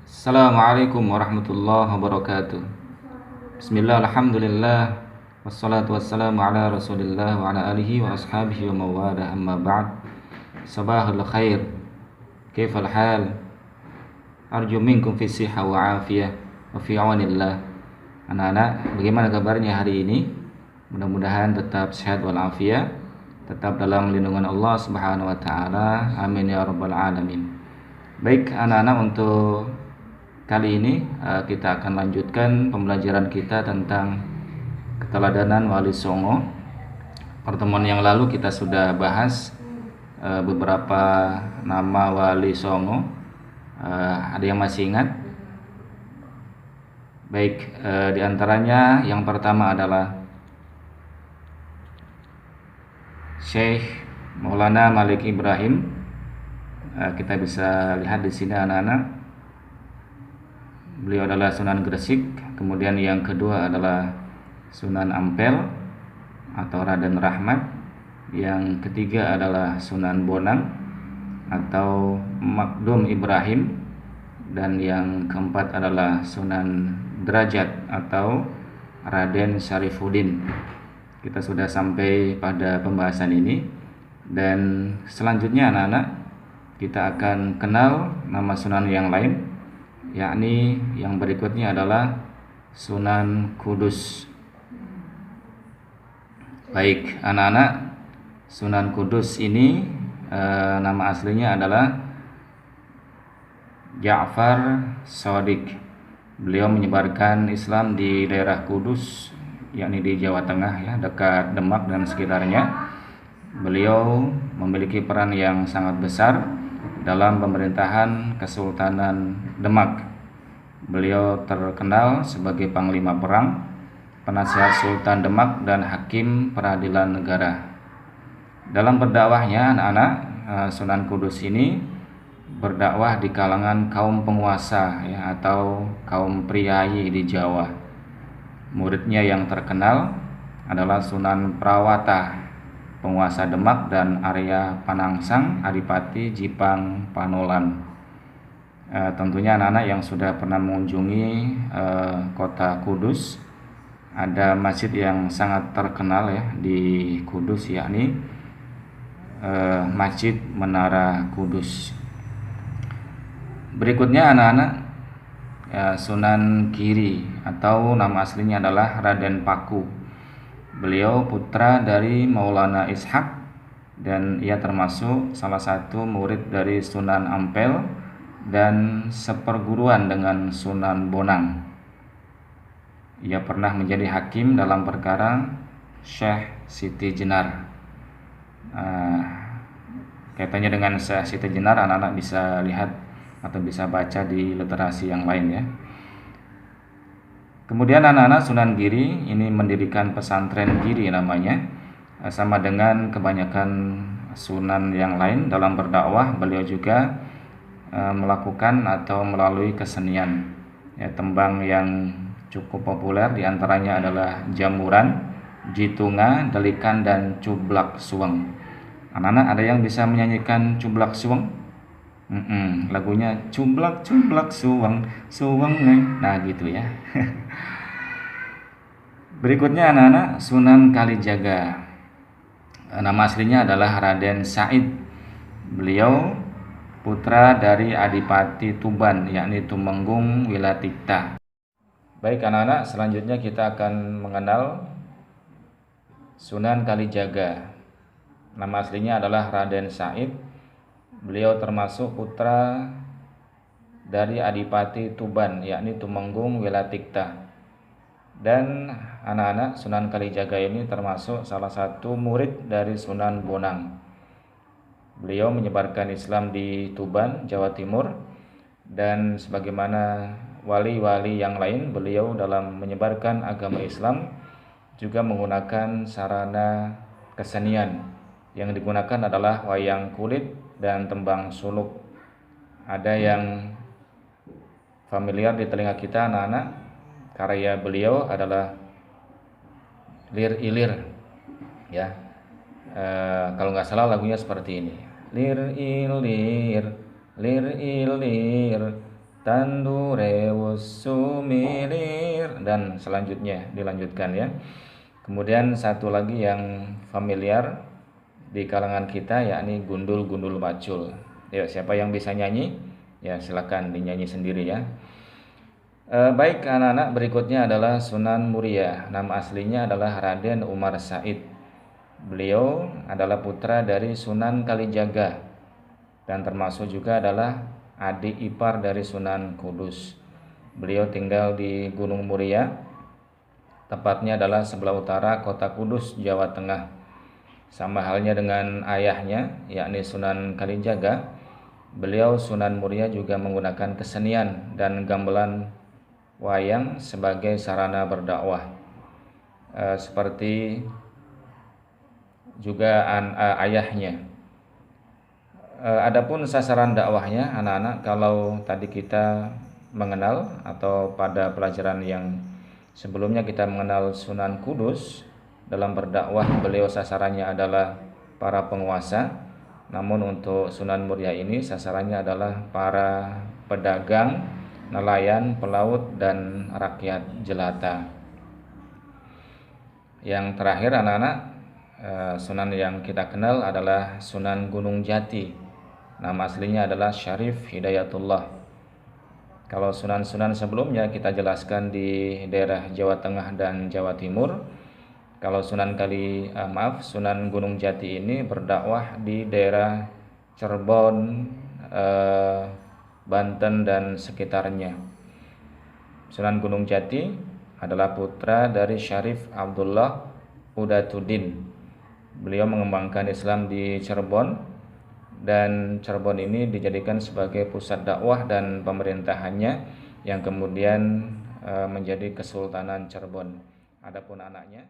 Assalamualaikum warahmatullahi wabarakatuh. Bismillah, alhamdulillah, wassalatu wassalamu ala rasulillah wa ala alihi wa ashabihi wa mawadah, amma ba'd. Sabahul khair, kaifal hal? Arju minkum fi siha wa afiyah wa fi awanillah. Anak-anak, bagaimana kabarnya hari ini? Mudah-mudahan tetap sehat walafiat, tetap dalam lindungan Allah Subhanahu wa taala. Amin ya rabbal alamin. Baik anak-anak, untuk kali ini kita akan lanjutkan pembelajaran kita tentang keteladanan Wali Songo. Pertemuan yang lalu kita sudah bahas beberapa nama Wali Songo. Ada yang masih ingat? Baik, di antaranya yang pertama adalah Syekh Maulana Malik Ibrahim. Kita bisa lihat di sini anak-anak. Beliau adalah Sunan Gresik. Kemudian yang kedua adalah Sunan Ampel atau Raden Rahmat. Yang ketiga adalah Sunan Bonang atau Makdum Ibrahim. Dan yang keempat adalah Sunan Derajat atau Raden Syarifuddin. Kita sudah sampai pada pembahasan ini. Dan selanjutnya anak-anak, kita akan kenal nama Sunan yang lain, yakni yang berikutnya adalah Sunan Kudus. Baik anak-anak, Sunan Kudus ini nama aslinya adalah Ja'far Shadiq. Beliau menyebarkan Islam di daerah Kudus, yakni di Jawa Tengah ya, dekat Demak dan sekitarnya. Beliau memiliki peran yang sangat besar dalam pemerintahan Kesultanan Demak. Beliau terkenal sebagai panglima perang, penasihat Sultan Demak, dan hakim peradilan negara. Dalam berdakwahnya anak-anak, Sunan Kudus ini berdakwah di kalangan kaum penguasa ya, atau kaum priayi di Jawa. Muridnya yang terkenal adalah Sunan Prawata, penguasa Demak, dan Arya Panangsang, Adipati Jipang Panolan. Tentunya anak-anak yang sudah pernah mengunjungi kota Kudus, ada masjid yang sangat terkenal ya di Kudus, yakni Masjid Menara Kudus. Berikutnya anak-anak, Sunan Giri atau nama aslinya adalah Raden Paku. Beliau putra dari Maulana Ishaq dan ia termasuk salah satu murid dari Sunan Ampel dan seperguruan dengan Sunan Bonang. Ia pernah menjadi hakim dalam perkara Syekh Siti Jenar. Kaitannya dengan Syekh Siti Jenar anak-anak bisa lihat atau bisa baca di literasi yang lain ya. Kemudian anak-anak, Sunan Giri ini mendirikan pesantren Giri namanya. Sama dengan kebanyakan sunan yang lain dalam berdakwah, beliau juga melakukan atau melalui kesenian ya, tembang yang cukup populer diantaranya adalah Jamuran, Jitunga, Delikan, dan Cublak Suweng. Anak-anak, ada yang bisa menyanyikan Cublak Suweng? Lagunya Cublak Cublak Suweng Suweng. Nah gitu ya. Berikutnya anak-anak, Sunan Kalijaga. Nama aslinya adalah Raden Said. Beliau putra dari Adipati Tuban, yakni Tumenggung Wilatikta. Baik anak-anak, selanjutnya kita akan mengenal Sunan Kalijaga. Nama aslinya adalah Raden Said. Beliau termasuk putra dari Adipati Tuban, yakni Tumenggung Wilatikta. Dan anak-anak, Sunan Kalijaga ini termasuk salah satu murid dari Sunan Bonang. Beliau menyebarkan Islam di Tuban, Jawa Timur, dan sebagaimana wali-wali yang lain, beliau dalam menyebarkan agama Islam juga menggunakan sarana kesenian. Yang digunakan adalah wayang kulit dan tembang suluk. Ada yang familiar di telinga kita anak-anak, karya beliau adalah Lir Ilir ya. Kalau nggak salah lagunya seperti ini. Lir ilir, lir ilir, tandure sumilir, dan selanjutnya dilanjutkan ya. Kemudian satu lagi yang familiar di kalangan kita yakni gundul-gundul macul. Ya, siapa yang bisa nyanyi? Ya, silakan dinyanyi sendiri ya. Baik anak-anak, berikutnya adalah Sunan Muria. Nama aslinya adalah Raden Umar Said. Beliau adalah putra dari Sunan Kalijaga dan termasuk juga adalah adik ipar dari Sunan Kudus. Beliau tinggal di Gunung Muria, tepatnya adalah sebelah utara kota Kudus, Jawa Tengah. Sama halnya dengan ayahnya, yakni Sunan Kalijaga, beliau Sunan Muria juga menggunakan kesenian dan gamelan wayang sebagai sarana berdakwah. Seperti juga ayahnya. Adapun sasaran dakwahnya anak-anak, kalau tadi kita mengenal atau pada pelajaran yang sebelumnya kita mengenal Sunan Kudus, dalam berdakwah beliau sasarannya adalah para penguasa. Namun untuk Sunan Muria ini sasarannya adalah para pedagang, nelayan, pelaut, dan rakyat jelata. Yang terakhir anak-anak, Sunan yang kita kenal adalah Sunan Gunung Jati. Nama aslinya adalah Syarif Hidayatullah. Kalau sunan-sunan sebelumnya kita jelaskan di daerah Jawa Tengah dan Jawa Timur. Kalau Sunan Gunung Jati ini berdakwah di daerah Cirebon, Banten dan sekitarnya. Sunan Gunung Jati adalah putra dari Syarif Abdullah Udatuddin. Beliau mengembangkan Islam di Cirebon, dan Cirebon ini dijadikan sebagai pusat dakwah dan pemerintahannya yang kemudian menjadi Kesultanan Cirebon. Adapun anaknya